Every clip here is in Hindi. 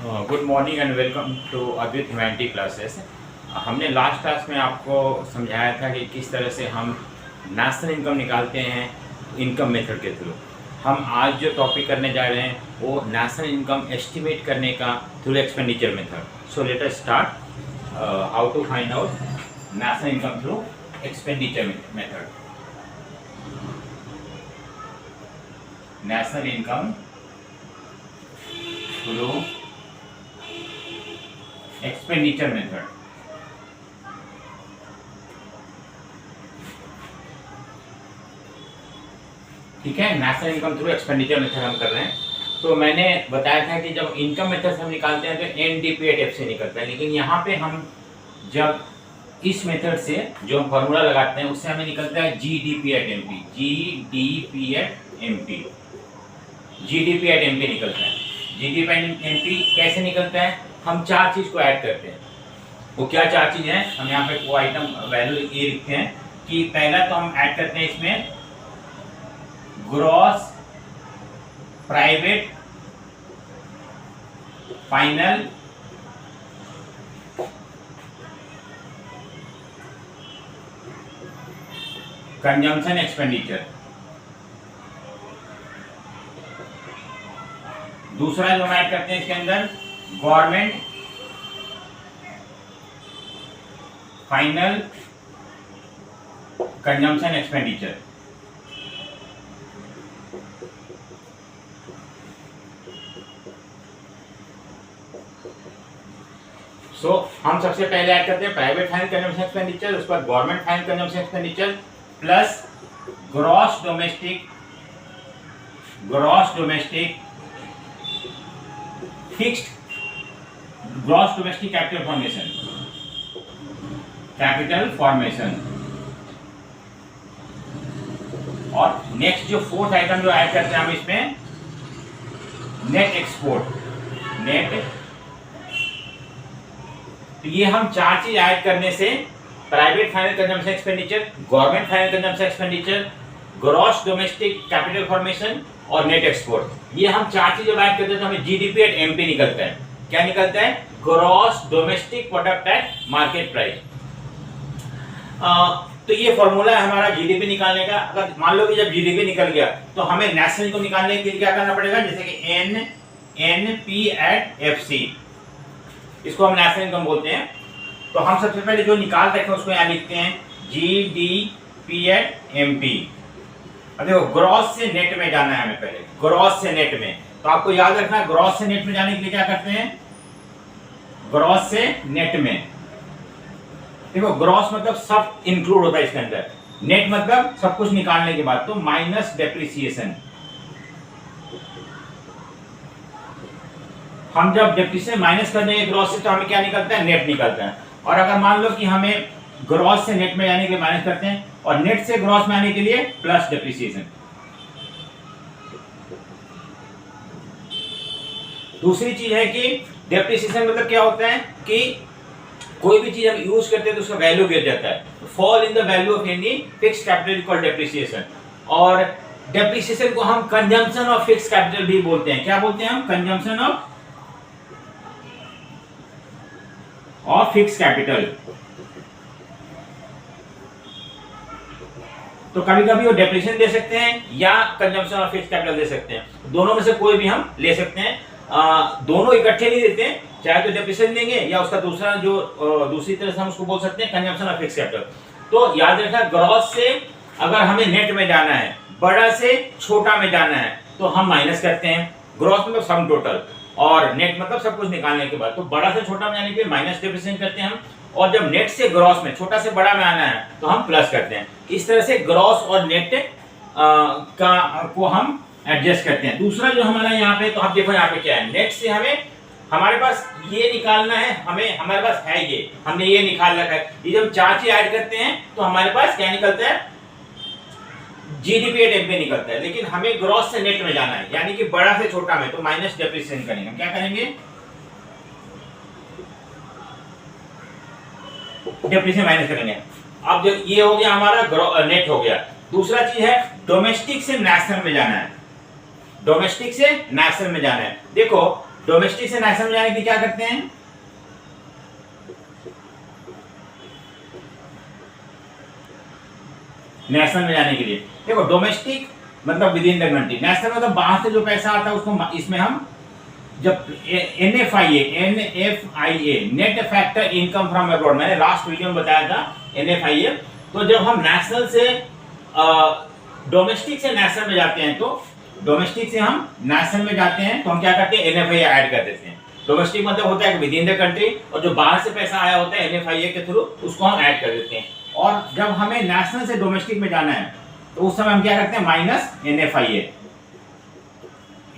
Good morning and welcome to Advit humanity classes. हमने लास्ट क्लास में आपको समझाया था कि किस तरह से हम नेशनल इनकम निकालते हैं इनकम मेथड के थ्रू। हम आज जो टॉपिक करने जा रहे हैं वो नेशनल इनकम एस्टिमेट करने का through expenditure method. So let us start how to find out national income through expenditure method. National income through expenditure method. ठीक है, national income through expenditure method हम कर रहे हैं। तो मैंने बताया था कि जब इनकम मेथड से हम निकालते हैं तो NDP/F से निकलता है, लेकिन यहाँ पे हम जब इस मेथड से जो हम फॉर्मूला लगाते हैं उससे हमें निकलता है GDP/MP। GDP/MP निकलता है। GDP/MP कैसे निकलता है? हम चार चीज को ऐड करते हैं। वो क्या चार चीज हैं? हम यहाँ पे वो आइटम वैल्यू ये लिखते हैं कि पहला तो हम ऐड करते हैं इसमें gross private final consumption expenditure. दूसरा जो हम ऐड करते हैं इसके अंदर गवर्नमेंट फाइनल कंजम्पशन एक्सपेंडिचर। हम सबसे पहले ऐड करते हैं प्राइवेट फाइनल कंजम्पशन एक्सपेंडिचर, उसके बाद government final consumption expenditure plus gross domestic fixed gross domestic capital formation. और नेक्स्ट जो फोर्थ आइटम जो ऐड करते हैं हम इसमें नेट एक्सपोर्ट। तो ये हम चार चीज ऐड करने से private final consumption expenditure, government final consumption expenditure, gross domestic capital formation और नेट एक्सपोर्ट, ये हम चार चीज ऐड करते हैं तो हमें GDP/MP निकलता है। क्या निकलता है? Gross domestic product at market price. तो ये फॉर्मूला है हमारा GDP निकालने का। अगर मान लो कि जब GDP निकल गया तो हमें नेशनल इनकम निकालने के लिए क्या करना पड़ेगा? जैसे कि NP/FC, इसको हम नेशनल इनकम बोलते हैं। तो हम सबसे पहले जो निकाल रखे हैं उसको यहाँ लिखते हैं GDP/MP। अब देखो ग्रॉस से नेट में जाना है हमें, पहले ग्रॉस से नेट में। तो आपको याद रखना है ग्रॉस से नेट में जाने के लिए क्या करते हैं? ग्रॉस से नेट में, देखो ग्रॉस मतलब सब इंक्लूड होता है इसके अंदर, नेट मतलब सब कुछ निकालने के बाद, तो माइनस डेप्रिसिएशन। हम जब डेप्रिसिएशन माइनस कर देंगे ग्रॉस से तो हमें क्या निकलता है? नेट निकलता है। और अगर मान लो कि हमें ग्रॉस से नेट में जाने के लिए माइनस करते हैं और नेट से ग्रॉस में आने के लिए प्लस डेप्रिसिएशन। दूसरी चीज है कि डेप्रिसिएशन मतलब क्या होता है कि कोई भी चीज हम यूज करते हैं तो उसका वैल्यू गिर जाता है। Fall in the value of any fixed capital called depreciation. और डेप्रिसिएशन को हम कंजम्पशन ऑफ फिक्स्ड कैपिटल भी बोलते हैं। क्या बोलते हैं हम? Consumption of fixed capital. तो कभी कभी वो डेप्रिसिएशन दे सकते हैं या कंजम्पशन ऑफ फिक्स्ड कैपिटल दे सकते हैं, दोनों में से कोई भी हम ले सकते हैं। दोनों इकट्ठे नहीं देते हैं, चाहे तो डेप्रिसिएशन देंगे या उसका दूसरा जो दूसरी तरह से हम उसको बोल सकते हैं कंजम्पशन ऑफ फिक्स्ड कैपिटल। तो याद रखना ग्रॉस से अगर हमें नेट में जाना है, बड़ा से छोटा में जाना है तो हम माइनस करते हैं। ग्रॉस मतलब सम टोटल और नेट मतलब सब कुछ निकालने के बाद। तो बड़ा से छोटा में जाने के लिए माइनस डेप्रिसिएशन करते हैं हम, और जब नेट से ग्रॉस में छोटा से बड़ा में आना है तो हम प्लस करते हैं। इस तरह से ग्रॉस और नेट को हम एडजस्ट करते हैं। दूसरा जो हमारा यहाँ पे, तो आप देखो यहाँ पे क्या है, नेट से हमें हमारे पास ये निकालना है, हमारे पास है ये, हमने ये निकाल रखा है। ये जब चार चीज ऐड करते हैं तो हमारे पास क्या निकलता है? GDP/MP निकलता है। लेकिन हमें ग्रॉस से नेट में जाना है, यानी कि बड़ा से छोटा में, तो माइनस डेप्रिसिएशन करेंगे। हम क्या करेंगे? डेप्रिसिएशन माइनस करेंगे। अब जो ये हो गया हमारा नेट हो गया। दूसरा चीज है डोमेस्टिक से नेशनल में जाना है। डोमेस्टिक से नेशनल में जाना है। देखो डोमेस्टिक से नेशनल में जाने के लिए क्या करते हैं, नेशनल में जाने के लिए देखो डोमेस्टिक मतलब with in the country, national मतलब बाहर से जो पैसा आता है उसको इसमें हम जब NFIA net factor income from abroad, मैंने लास्ट वीडियो में बताया था NFIA। तो जब हम नेशनल से डोमेस्टिक से नेशनल में जाते हैं, तो डोमेस्टिक से हम नेशनल में जाते हैं तो हम क्या करते हैं, NFIA ऐड कर देते हैं। डोमेस्टिक मतलब होता है विद इन द कंट्री, और जो बाहर से पैसा आया होता है NFIA के थ्रू उसको हम ऐड कर देते हैं। और जब हमें नेशनल से डोमेस्टिक में जाना है तो उस समय हम क्या करते हैं, माइनस NFIA।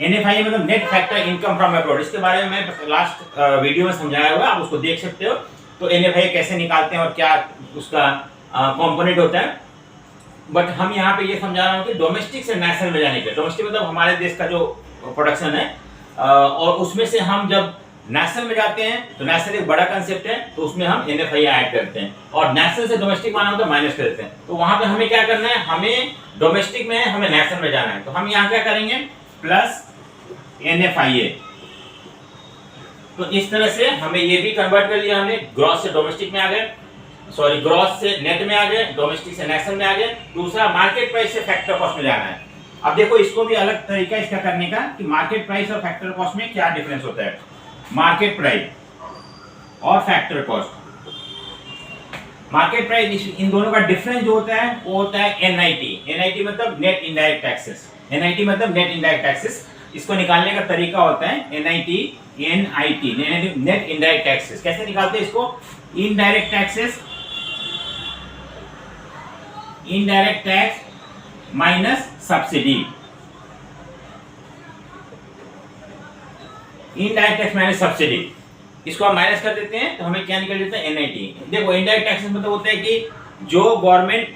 NFIA मतलब net factor income from abroad, इसके बारे में मैं लास्ट वीडियो में समझाया हुआ है, आप उसको देख सकते हो। तो NFIA कैसे निकालते हैं और क्या उसका कंपोनेंट होता है। बट हम यहाँ पे ये समझा रहा हूँ कि डोमेस्टिक से नेशनल में जाने के, डोमेस्टिक मतलब हमारे देश का जो प्रोडक्शन है, और उसमें से हम जब नेशनल में जाते हैं तो नेशनल एक बड़ा कंसेप्ट है, तो उसमें हम NFIA ऐड करते हैं, और नेशनल से डोमेस्टिक माना होता है माइनस कर देते हैं। तो वहां पे हमें क्या करना है, हमें डोमेस्टिक में है, हमें नेशनल में जाना है, तो हम यहाँ क्या करेंगे, प्लस NFIA। तो इस तरह से हमें ये भी कन्वर्ट कर लिया हमने, ग्रॉस से डोमेस्टिक में आ गए, सॉरी ग्रॉस से नेट में आ गए, डोमेस्टिक से नेशनल में आ गए। दूसरा मार्केट प्राइस से फैक्टर कॉस्ट में जाना है। अब देखो इसको भी अलग तरीका इसका करने का कि मार्केट प्राइस और फैक्टर कॉस्ट में क्या डिफरेंस होता है। मार्केट प्राइस और factor cost, market price in दोनों का डिफरेंस जो होता है वो होता है NIT मतलब नेट इनडायरेक्ट टैक्सेस, NIT मतलब नेट इनडायरेक्ट टैक्सेस। इसको निकालने का तरीका होता है NIT नेट इनडायरेक्ट टैक्सेस। कैसे निकालते हैं इसको, indirect taxes, indirect tax minus subsidy, indirect tax minus subsidy, इसको हम माइनस कर देते हैं तो हमें क्या निकल जाता है, NIT। देखो इनडायरेक्ट टैक्सेस मतलब होता है कि जो government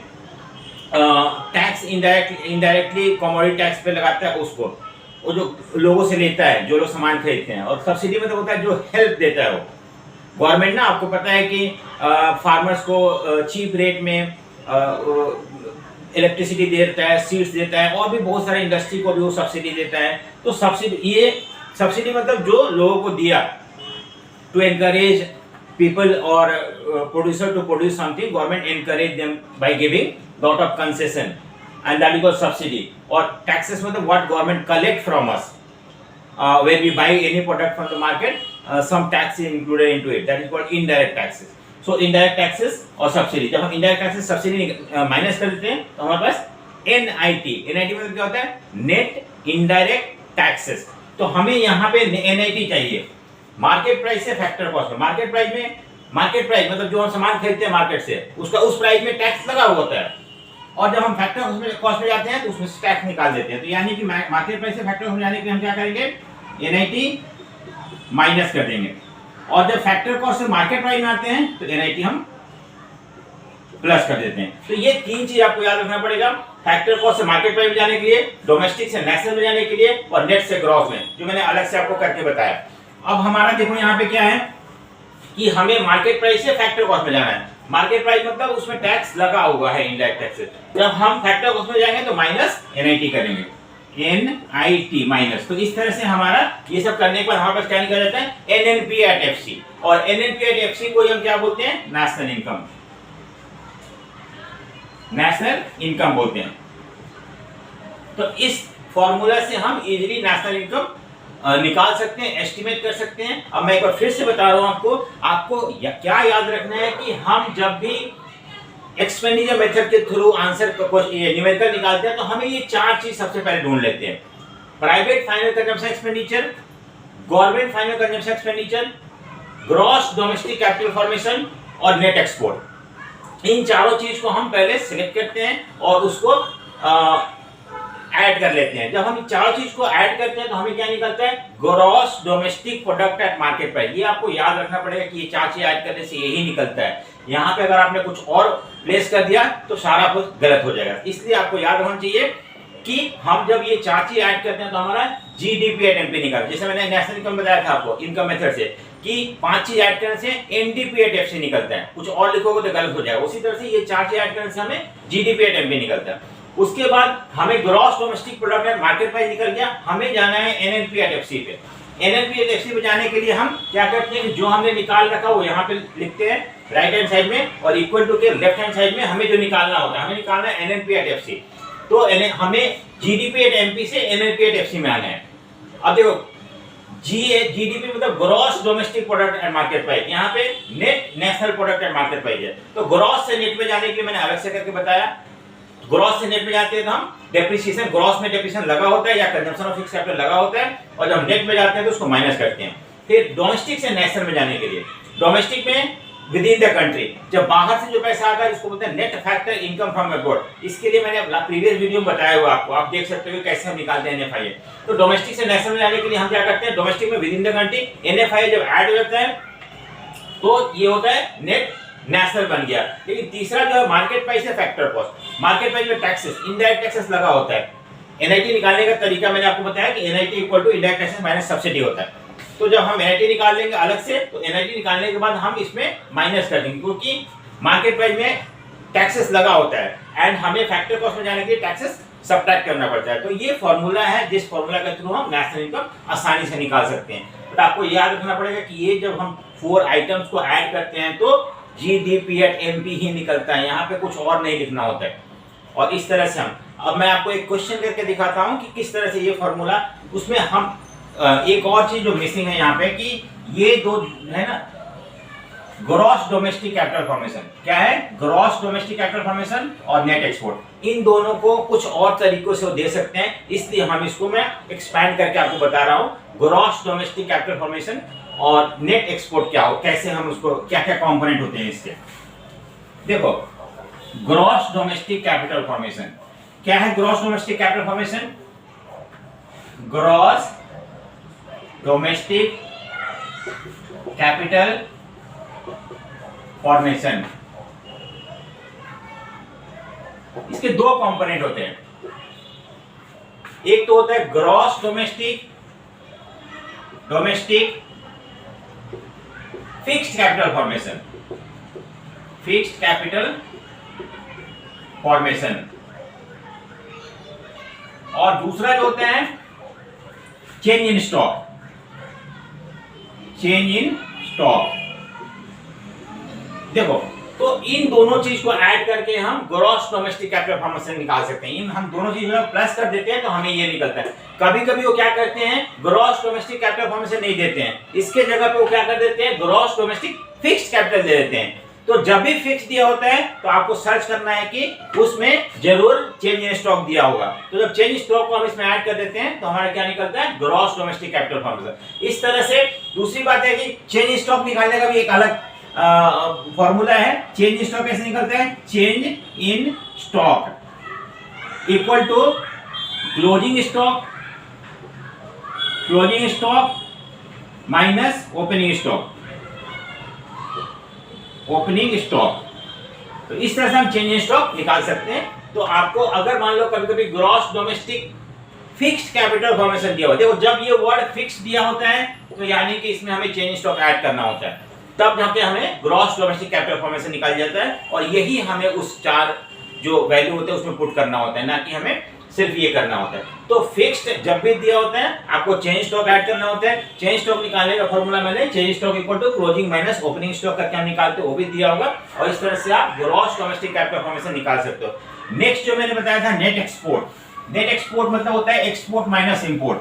tax indirectly commodity tax पे लगाता है उसको, वो जो लोगों से लेता है, जो लोग सामान खरीदते हैं। और सब्सिडी मतलब होता है जो हेल्प देता है वो गवर्नमेंट ना, आपको पता है कि फार्मर्स को चीप रेट में इलेक्ट्रिसिटी देता है, सीड्स देता है, और भी बहुत सारे इंडस्ट्री को भी वो सब्सिडी देता है। तो सब्सिडी, ये सब्सिडी मतलब जो लोगों को दिया टू एनकरेज पीपल और producer to produce something, government encourage them by giving lot of concession and that is called subsidy। और taxes मतलब what government collect from us when we buy any product from the market, some tax is included into it, that is called indirect taxes। so indirect taxes और subsidy, जब हम indirect taxes subsidy माइनस कर देते हैं तो हमारे पास NIT मतलब क्या होता है, नेट इनडायरेक्ट टैक्सेस। तो हमें यहाँ पे NIT चाहिए मार्केट प्राइस से फैक्टर कॉस्ट में। मार्केट प्राइस मतलब जो हम सामान खरीदते हैं मार्केट से, उसका उस प्राइस में टैक्स लगा हुआ होता है, और जब हम फैक्टर उसमें कॉस्ट में जाते हैं तो उसमें टैक्स निकाल देते हैं। तो यानी कि मार्केट प्राइस से फैक्टर में जाने के लिए हम क्या करेंगे, NIT माइनस कर देंगे, और जब फैक्टर कॉस्ट से मार्केट प्राइस में आते हैं तो NIT हम प्लस कर देते हैं। तो ये तीन चीज आपको याद रखना पड़ेगा, फैक्टर कॉस्ट से मार्केट प्राइस में जाने के लिए, डोमेस्टिक से नेशनल में जाने के लिए, और नेट से ग्रॉस में, जो मैंने अलग से आपको करके बताया। अब हमारा देखो यहाँ पे क्या है कि हमें मार्केट प्राइस से फैक्टर कॉस्ट में जाना है। मार्केट प्राइस मतलब उसमें टैक्स लगा हुआ है, इनडायरेक्ट टैक्स। जब हम फैक्टर कॉस्ट में जाएंगे तो माइनस NIT करेंगे, NIT माइनस। तो इस तरह से हमारा ये सब करने के बाद हमारे पास क्या निकल जाता है, NNP at FC। और NNP at FC को हम क्या बोलते हैं, नेशनल इनकम बोलते हैं। तो इस फॉर्मूला से हम इजीली नेशनल इनकम निकाल सकते हैं, एस्टिमेट कर सकते हैं। अब मैं एक बार फिर से बता रहा हूं आपको क्या याद रखना है कि हम जब भी एक्सपेंडिचर मेथड के थ्रू आंसर न्यूमेरिकल निकालते हैं तो हमें ये चार चीज सबसे पहले ढूंढ लेते हैं, private final consumption expenditure, government final consumption expenditure, gross domestic capital formation और नेट एक्सपोर्ट। इन चारों चीज को हम पहले सिलेक्ट करते हैं और उसको ऐड कर लेते हैं। जब हम चारों चीज को ऐड करते हैं तो हमें क्या निकलता है, gross domestic product at market price. ये आपको याद रखना पड़ेगा कि ये चार चीज ऐड करने से यही निकलता है। यहाँ पे अगर आपने कुछ और प्लेस कर दिया तो सारा कुछ गलत हो जाएगा। इसलिए आपको याद रखना चाहिए कि हम जब ये चार चीज ऐड करते हैं तो हमारा GDP एट MP निकलता है। जैसे मैंने नेशनल इनकम बताया था आपको इनकम मेथड से कि 5 चीज ऐड करने से NDP एट FC निकलता है। कुछ और लिखोगे तो गलत हो जाएगा। उसी तरह से ये चार चीज ऐड करने से हमें GDP एट MP निकलता है। उसके बाद हमें gross domestic product at market price निकल गया, हमें जाना है NNP एट FC पे। एनएनपी एट एफसी में जाने के लिए हम क्या करते हैं, जो हमने निकाल रखा वो यहाँ पे लिखते हैं राइट हैंड साइड में, और इक्वल टू के लेफ्ट हैंड साइड में हमें जो निकालना होता है, हमें निकालना है एनएनपी एट एफसी। तो हमें जीडीपी एट एमपी से एनएनपी एट एफसी में आना है। अब देखो जीडीपी मतलब gross domestic product and market price, यहाँ पे net national product and market price है। तो ग्रॉस से नेट में जाने के लिए मैंने अलग से करके बताया, ग्रॉस से नेट में जाते हैं तो हम डेप्रिसिएशन, ग्रॉस में डेप्रिसिएशन लगा होता है या कंजम्पशन ऑफ फिक्स कैपिटल लगा होता है, और जब नेट में जाते हैं तो उसको माइनस करते हैं। फिर डोमेस्टिक से नेशनल में जाने के लिए, डोमेस्टिक में विद इन द कंट्री, जब बाहर से जो पैसा आता है इसको बोलते हैं net factor income from abroad. इसके लिए मैंने प्रीवियस वीडियो में बताया हुआ आपको, आप देख सकते हो कैसे हम निकालते हैं एनएफआई। तो डोमेस्टिक से नेशनल में जाने के लिए हम क्या करते हैं, डोमेस्टिक में with in the country NFI जब ऐड हो जाता है तो ये होता है नेट नेशनल बन गया। लेकिन तीसरा जो है मार्केट प्राइस है फैक्टर कॉस्ट, मार्केट प्राइस में टैक्सेस, इनडायरेक्ट टैक्सेस लगा होता है। एनआईटी निकालने का तरीका मैंने आपको बताया कि NIT equal to indirect taxes minus subsidy होता है। तो जब हम एनआईटी निकाल लेंगे अलग से, तो एनआईटी निकालने के बाद हम इसमें माइनस कर देंगे, क्योंकि मार्केट प्राइस में टैक्सेस लगा होता है एंड हमें फैक्टर कॉस्ट में जाने के लिए टैक्सेस सब्ट्रैक्ट करना पड़ता है। तो ये फॉर्मूला है जिस फॉर्मूला के थ्रू हम नेशनल इनकम आसानी से निकाल सकते हैं। बट आपको याद रखना पड़ेगा कि ये जब हम 4 आइटम्स को ऐड करते हैं तो जीडीपी एट एमपी ही निकलता है, यहाँ पे कुछ और नहीं लिखना होता है। और इस तरह से अब मैं आपको एक क्वेश्चन करके दिखाता हूँ कि किस तरह से ये फॉर्मूला, उसमें हम एक और चीज जो मिसिंग है यहाँ पे कि ये दो है ना, ग्रॉस डोमेस्टिक कैपिटल फॉर्मेशन, क्या है ग्रॉस डोमेस्टिक कैपिटल फॉर्मेशन और नेट एक्सपोर्ट, इन दोनों को कुछ और तरीकों से दे सकते हैं, इसलिए हम इसको मैं एक्सपैंड करके आपको बता रहा हूँ। ग्रॉस डोमेस्टिक कैपिटल फॉर्मेशन और नेट एक्सपोर्ट क्या हो, कैसे हम उसको, क्या क्या कंपोनेंट होते हैं इसके। देखो ग्रॉस डोमेस्टिक कैपिटल फॉर्मेशन क्या है, gross domestic capital formation, gross domestic capital formation, इसके 2 कंपोनेंट होते हैं। एक तो होता है gross domestic fixed capital formation, fixed capital formation, और दूसरा जो होता है change in stock, change in stock. देखो तो इन दोनों चीज को ऐड करके हम ग्रॉस डोमेस्टिक कैपिटल फॉर्मेशन निकाल सकते हैं। इन हम दोनों चीजों में प्लस कर देते हैं तो हमें ये निकलता है। कभी कभी वो क्या करते हैं, ग्रॉस डोमेस्टिक कैपिटल फॉर्मेशन नहीं देते हैं, इसके जगह पे वो क्या कर देते हैं, ग्रॉस डोमेस्टिक फिक्स्ड कैपिटल दे देते हैं। तो जब भी फिक्स दिया होता है तो आपको सर्च करना है कि उसमें जरूर चेंज इन स्टॉक दिया होगा। तो जब चेंज स्टॉक को हम इसमें ऐड कर देते हैं तो हमारा क्या निकलता है, ग्रॉस डोमेस्टिक कैपिटल फॉर्मेशन। इस तरह से दूसरी बात है कि चेंज इन स्टॉक निकालने का भी एक अलग फॉर्मूला है। चेंज इन स्टॉक कैसे निकलता है, change in stock equal to closing stock minus opening stock. तो इस तरह से हम चेंज इन स्टॉक निकाल सकते हैं। तो आपको अगर मान लो कभी कभी gross domestic fixed capital formation दिया होता है, देखो जब ये वर्ड फिक्स दिया होता है तो यानी कि इसमें हमें चेंज इन स्टॉक ऐड करना होता है, तब जाके हमें ग्रॉस डोमेस्टिक कैपिटल फॉर्मेशन निकाल जाता है। और यही हमें उस 4 जो वैल्यू होते हैं उसमें पुट करना होता है, ना कि हमें सिर्फ ये करना होता है। तो फिक्स्ड जब भी दिया होता है आपको चेंज स्टॉक ऐड करना होता है। चेंज स्टॉक निकालने का फॉर्मूला मैंने change stock equal to closing minus opening stock का क्या निकालते हो वो भी दिया होगा, और इस तरह से आप ग्रॉस डोमेस्टिक कैपिटल फॉर्मेशन निकाल सकते हो। नेक्स्ट जो मैंने बताया था नेट एक्सपोर्ट। नेट एक्सपोर्ट मतलब होता है एक्सपोर्ट माइनस इंपोर्ट।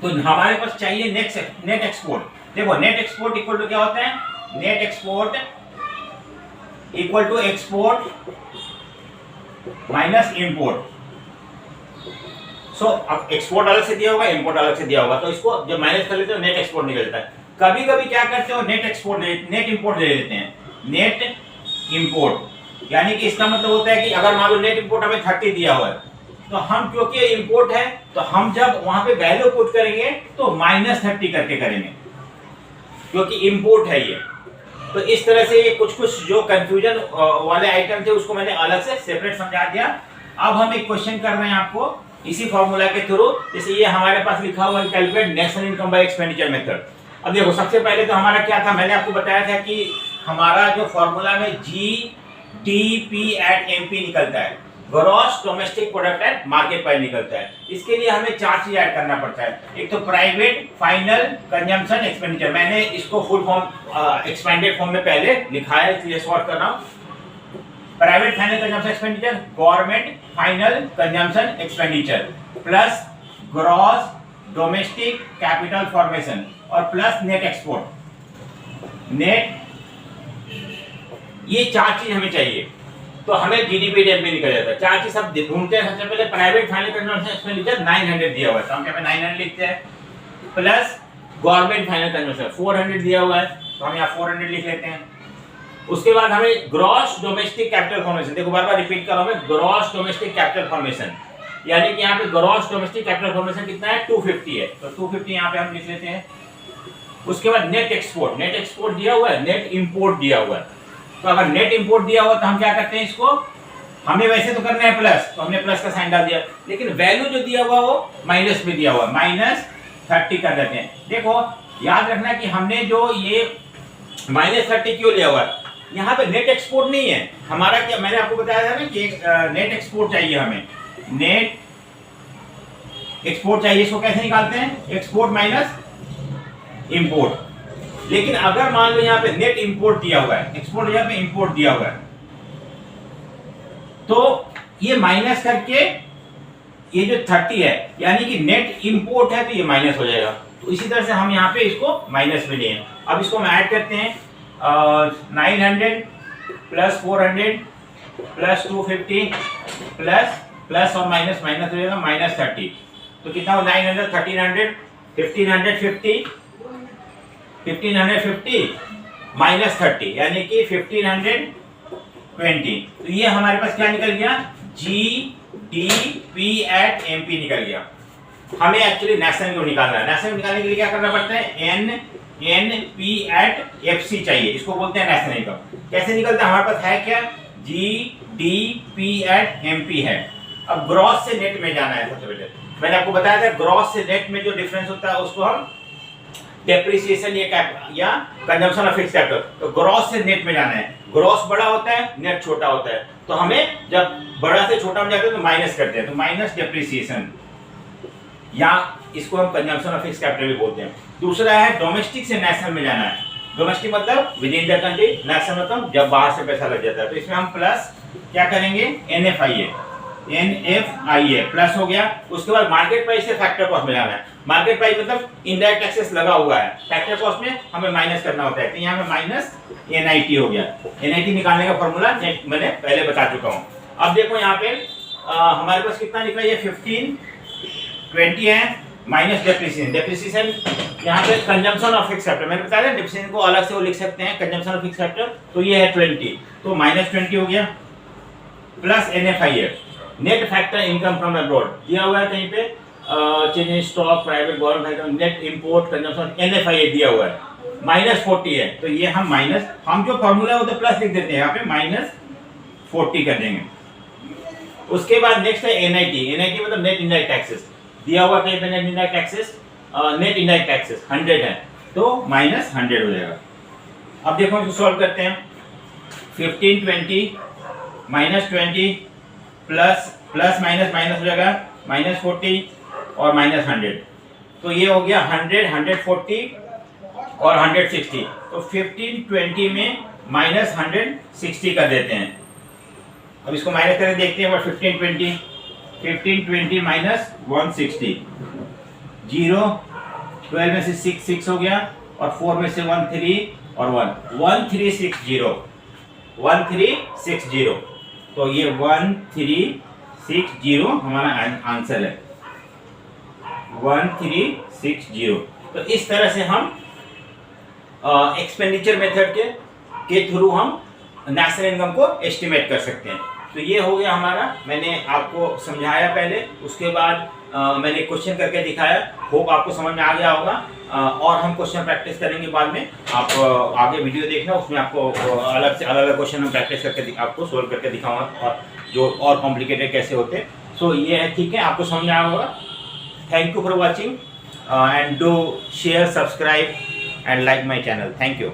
तो हमारे पास चाहिए नेट एक्सपोर्ट। देखो नेट एक्सपोर्ट इक्वल टू क्या होता है, net export equal to export minus import. So अब एक्सपोर्ट अलग से दिया होगा, इंपोर्ट अलग से दिया होगा, तो इसको जब माइनस कर लेते हो नेट एक्सपोर्ट निकलता है। कभी कभी क्या करते हो, नेट इंपोर्ट ले लेते हैं, नेट इंपोर्ट। यानी कि इसका मतलब होता है कि अगर मान लो नेट इंपोर्ट हमें 30 दिया हुआ है, तो हम क्योंकि ये इंपोर्ट है तो हम जब वहां पे वैल्यू पुट करेंगे तो -30 करके करेंगे, क्योंकि इंपोर्ट है ये। तो इस तरह से ये कुछ जो कंफ्यूजन वाले आइटम थे उसको मैंने अलग से सेपरेट समझा दिया। अब हम एक क्वेश्चन कर रहे हैं आपको इसी फॉर्मूला के थ्रू, जैसे ये हमारे पास लिखा हुआ है calculate national income by expenditure method. अब देखो सबसे पहले तो हमारा क्या था, मैंने आपको बताया था कि हमारा जो फॉर्मूला में GDP एट MP निकलता है, gross domestic product at market price निकलता है। इसके लिए हमें 4 चीज ऐड करना पड़ता है। एक तो प्राइवेट फाइनल कंजम्पशन एक्सपेंडिचर, मैंने इसको फुल फॉर्म एक्सपेंडेड फॉर्म में पहले लिखा है इसलिए शॉर्ट कर रहा हूं। Private final consumption expenditure, government final consumption expenditure, plus gross domestic capital formation और प्लस नेट एक्सपोर्ट नेट, ये 4 चीज हमें चाहिए तो हमें जीडीपी डेट में निकल जाता है। 4 चीज सब ढूंढते हैं। सबसे पहले प्राइवेट फाइनल कंजम्पशन एक्सपेंडिचर 900 दिया हुआ है तो हम यहाँ पे 900 लिखते हैं, प्लस गवर्नमेंट फाइनल कंजम्पशन 400 दिया हुआ है तो हम यहाँ 400 लिख लेते हैं। उसके बाद हमें ग्रॉस डोमेस्टिक कैपिटल फॉर्मेशन, देखो बार बार रिपीट कर रहा हूं मैं, ग्रॉस डोमेस्टिक कैपिटल फॉर्मेशन, यानी कि यहाँ पे ग्रॉस डोमेस्टिक कैपिटल फॉर्मेशन कितना है 250 है तो 250 यहाँ पे हम लिख लेते हैं। उसके बाद नेट एक्सपोर्ट, नेट एक्सपोर्ट दिया हुआ है, नेट इंपोर्ट दिया हुआ है तो अगर नेट इंपोर्ट दिया हुआ तो हम क्या करते हैं, इसको हमें वैसे तो करना है प्लस तो हमने प्लस का साइन डाल दिया, लेकिन वैल्यू जो दिया हुआ वो माइनस में दिया हुआ है, -30 कर देते हैं। देखो याद रखना कि हमने जो ये -30 क्यों लिया हुआ है, यहाँ पे नेट एक्सपोर्ट नहीं है हमारा, क्या मैंने आपको बताया था ना कि नेट एक्सपोर्ट चाहिए हमें, नेट एक्सपोर्ट चाहिए। इसको कैसे निकालते हैं, एक्सपोर्ट माइनस इंपोर्ट। लेकिन अगर मान लो यहाँ पे नेट इंपोर्ट दिया हुआ है, एक्सपोर्ट यहाँ पे इंपोर्ट दिया हुआ है तो ये माइनस करके ये जो 30 है यानी कि नेट इंपोर्ट है तो ये माइनस हो जाएगा। तो इसी तरह से हम यहाँ पे इसको माइनस में लिए। अब इसको हम ऐड करते हैं 900 प्लस 400 प्लस 250 प्लस और माइनस माइनस हो जाएगा -30 तो कितना हो 900 1300 1550 -30 यानी कि 1520 तो ये हमारे पास क्या निकल गया, GDP एट MP निकल गया। हमें एक्चुअली नेशनल इनकम निकालना है, नेशनल निकालने के लिए क्या करना पड़ता है, NP एट FC चाहिए, इसको बोलते हैं नेशनल इनकम। कैसे निकलता है, हमारे पास है क्या, GDP एट MP है। अब ग्रॉस से नेट में जाना है। सबसे पहले मैंने आपको बताया था ग्रॉस से नेट में जो डिफरेंस होता है उसको हम डेप्रिसिएशन या कंजम्पशन ऑफ फिक्स्ड कैपिटल, तो ग्रॉस से नेट में जाना है। ग्रॉस बड़ा होता है, नेट छोटा होता है, तो हमें जब बड़ा से छोटा में जाते हैं तो माइनस करते हैं, तो माइनस डेप्रिसिएशन, या इसको हम कंजम्पशन ऑफ फिक्स्ड कैपिटल भी बोलते हैं। दूसरा है डोमेस्टिक से नेशनल में जाना है। डोमेस्टिक मतलब with in the country, national मतलब जब बाहर से पैसा लग जाता है, तो इसमें हम प्लस क्या करेंगे, NFIA प्लस हो गया। उसके बाद मार्केट प्राइस से फैक्टर कॉस्ट में जाना है। मार्केट प्राइस मतलब इनडायरेक्ट टैक्सेस लगा हुआ है, फैक्टर कॉस्ट में हमें माइनस करना होता है, तो यहाँ पे माइनस NIT हो गया। NIT निकालने का फॉर्मूला मैंने पहले बता चुका हूँ। अब देखो यहाँ पे हमारे पास कितना निकला, ये 1520 है माइनस डेप्रिसिएशन। डेप्रिसिएशन यहाँ पे कंजम्पशन ऑफ फिक्स्ड कैपिटल, मैंने बताया डेप्रिसिएशन को अलग से वो लिख सकते हैं, कंजम्पशन ऑफ फिक्स्ड कैपिटल, तो ये है 20 तो -20 हो गया, plus NFIA net factor income from abroad दिया हुआ है कहीं पे, change in stock private government net import consumption NFIA दिया हुआ है, -40 है तो ये हम जो फॉर्मूला है वो तो प्लस लिख देते हैं, यहाँ पे -40 कर देंगे। उसके बाद नेक्स्ट है NIT मतलब नेट इनडायरेक्ट टैक्सेस दिया हुआ कहीं पे, नेट इनडायरेक्ट टैक्सेस 100 है तो -100 हो जाएगा। अब देखो इसको सॉल्व करते हैं, 1520 -20 प्लस माइनस हो जाएगा -40 और -100, तो ये हो गया 100 140 और 160, तो 1520 में -160 कर देते हैं। अब इसको माइनस करके देखते हैं, 1520 -160, 0 12 में से 6 हो गया और 4 में से 1 3 और 1 1360, तो ये 1360 हमारा आंसर है, 1360। तो इस तरह से हम एक्सपेंडिचर मेथड के थ्रू हम नेशनल इनकम को एस्टिमेट कर सकते हैं। तो ये हो गया हमारा, मैंने आपको समझाया पहले, उसके बाद मैंने क्वेश्चन करके दिखाया, होप आपको समझ में आ गया होगा। और हम क्वेश्चन प्रैक्टिस करेंगे बाद में, आप आगे वीडियो देखना, उसमें आपको अलग से अलग क्वेश्चन हम प्रैक्टिस करके आपको सोल्व करके दिखाऊंगा, और जो और कॉम्प्लिकेटेड कैसे होते हैं। सो ये है, ठीक है, आपको समझ में आया होगा। Thank you for watching and do share, subscribe and like my channel. Thank you.